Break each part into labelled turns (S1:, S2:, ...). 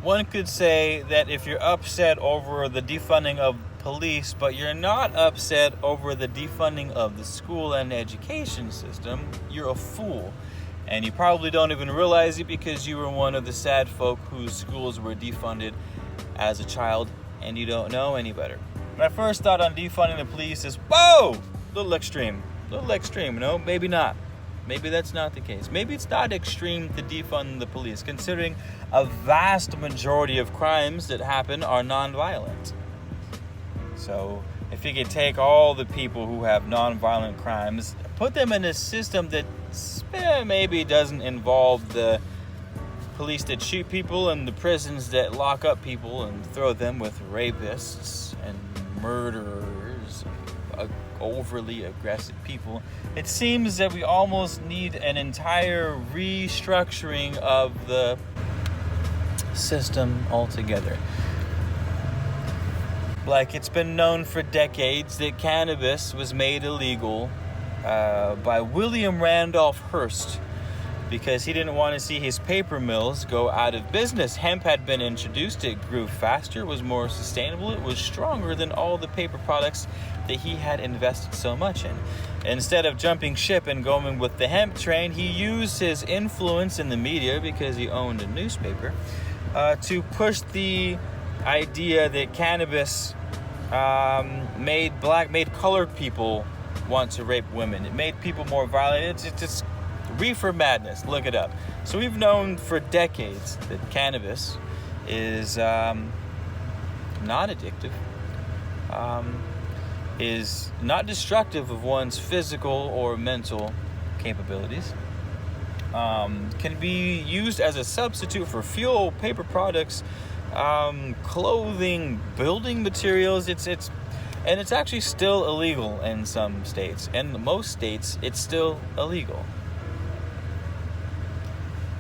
S1: one could say that if you're upset over the defunding of police, but you're not upset over the defunding of the school and education system, you're a fool. And you probably don't even realize it because you were one of the sad folk whose schools were defunded as a child and you don't know any better. My first thought on defunding the police is, whoa, little extreme, no, maybe not. Maybe that's not the case. Maybe it's not extreme to defund the police, considering a vast majority of crimes that happen are nonviolent. So if you could take all the people who have nonviolent crimes, put them in a system that maybe doesn't involve the police that shoot people and the prisons that lock up people and throw them with rapists and murderers, overly aggressive people, it seems that we almost need an entire restructuring of the system altogether. Like, it's been known for decades that cannabis was made illegal by William Randolph Hearst because he didn't want to see his paper mills go out of business. Hemp had been introduced, it grew faster, was more sustainable, it was stronger than all the paper products that he had invested so much in. Instead of jumping ship and going with the hemp train, he used his influence in the media, because he owned a newspaper, to push the idea that cannabis made colored people want to rape women. It made people more violent. It's just reefer madness. Look it up. So we've known for decades that cannabis is not addictive, is not destructive of one's physical or mental capabilities, can be used as a substitute for fuel, paper products, clothing, building materials. It's actually still illegal in some states. In most states, it's still illegal.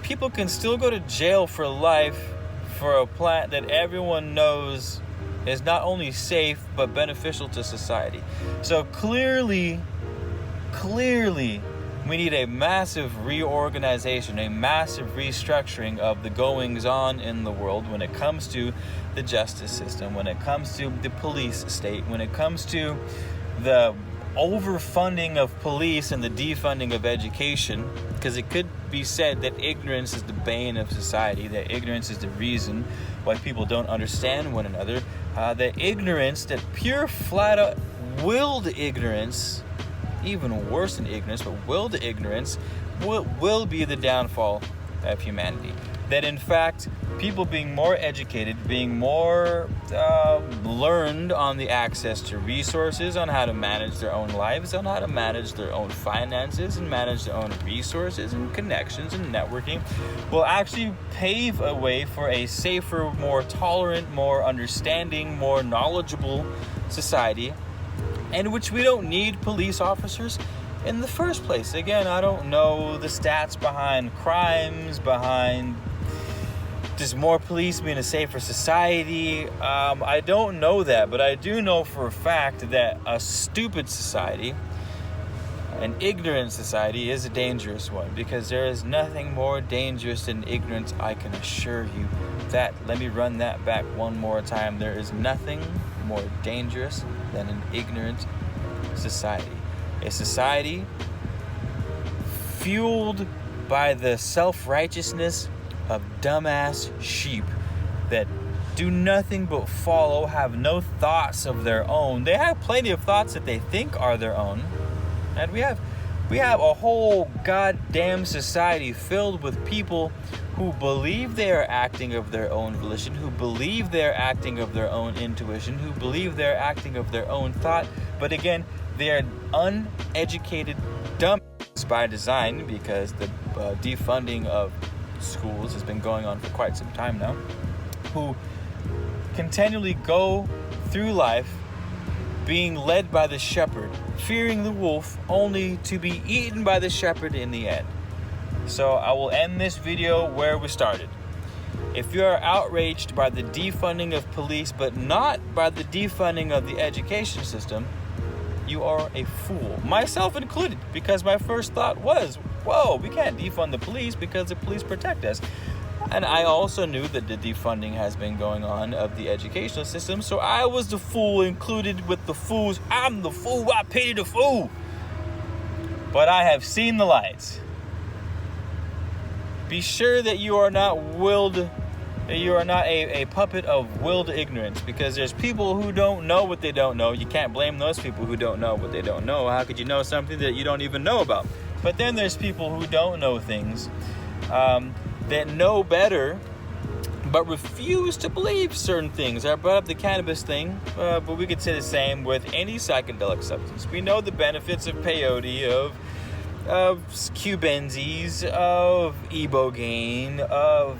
S1: People can still go to jail for life for a plant that everyone knows is not only safe but beneficial to society. So clearly, we need a massive reorganization, a massive restructuring of the goings-on in the world when it comes to the justice system, when it comes to the police state, when it comes to the overfunding of police and the defunding of education, because it could be said that ignorance is the bane of society, that ignorance is the reason why people don't understand one another, that ignorance, that pure flat-out willed ignorance, even worse than ignorance, but willed ignorance, will be the downfall of humanity. That in fact, people being more educated, being more learned on the access to resources, on how to manage their own lives, on how to manage their own finances and manage their own resources and connections and networking, will actually pave a way for a safer, more tolerant, more understanding, more knowledgeable society, in which we don't need police officers in the first place. Again, I don't know the stats behind crimes, behind does more police mean a safer society? I don't know that, but I do know for a fact that a stupid society, an ignorant society, is a dangerous one, because there is nothing more dangerous than ignorance, I can assure you that. Let me run that back one more time. There is nothing more dangerous than an ignorant society. A society fueled by the self-righteousness of dumbass sheep that do nothing but follow, have no thoughts of their own. They have plenty of thoughts that they think are their own. And we have a whole goddamn society filled with people who believe they are acting of their own volition, who believe they're acting of their own intuition, who believe they're acting of their own thought. But again, they are uneducated dumbass by design, because the defunding of schools has been going on for quite some time now, who continually go through life being led by the shepherd, fearing the wolf, only to be eaten by the shepherd in the end. So I will end this video where we started. If you are outraged by the defunding of police, but not by the defunding of the education system, you are a fool, myself included, because my first thought was, whoa, we can't defund the police because the police protect us. And I also knew that the defunding has been going on of the educational system, so I was the fool included with the fools. I'm the fool, I pity the fool. But I have seen the lights. Be sure that you are not a puppet of willed ignorance, because there's people who don't know what they don't know. You can't blame those people who don't know what they don't know. How could you know something that you don't even know about? But then there's people who don't know things, that know better, but refuse to believe certain things. I brought up the cannabis thing, but we could say the same with any psychedelic substance. We know the benefits of peyote, of Cubensis, of ibogaine, of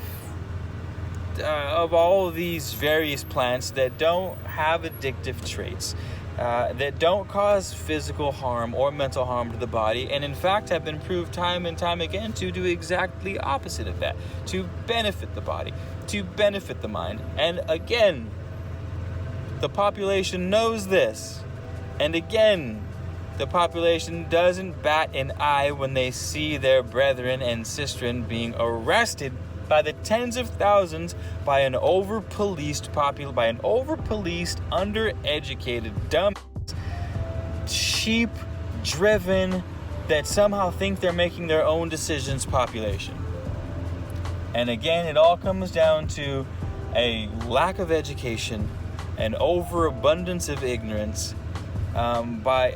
S1: all of these various plants that don't have addictive traits, that don't cause physical harm or mental harm to the body, and in fact have been proved time and time again to do exactly the opposite of that, to benefit the body, to benefit the mind. And again, the population knows this. And again, the population doesn't bat an eye when they see their brethren and sistren being arrested by the tens of thousands by an over-policed, undereducated, dumb, sheep-driven, that somehow think they're making their own decisions population. And again, it all comes down to a lack of education, an overabundance of ignorance, by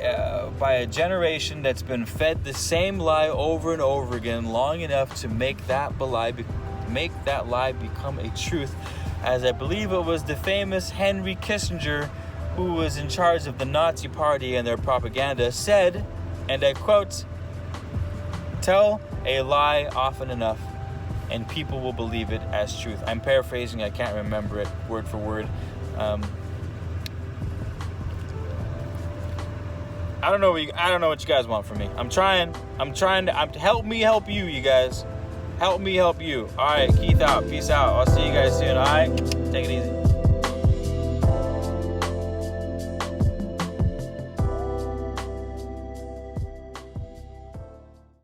S1: a generation that's been fed the same lie over and over again long enough to make that lie become a truth. As I believe it was the famous Henry Kissinger, who was in charge of the Nazi Party and their propaganda, said, and I quote, "Tell a lie often enough and people will believe it as truth." I'm paraphrasing, I can't remember it word for word. I don't know what you guys want from me. I'm trying to help me help you, you guys. Help me help you. All right, Keith out. Peace out. I'll see you guys soon. All right, take it easy.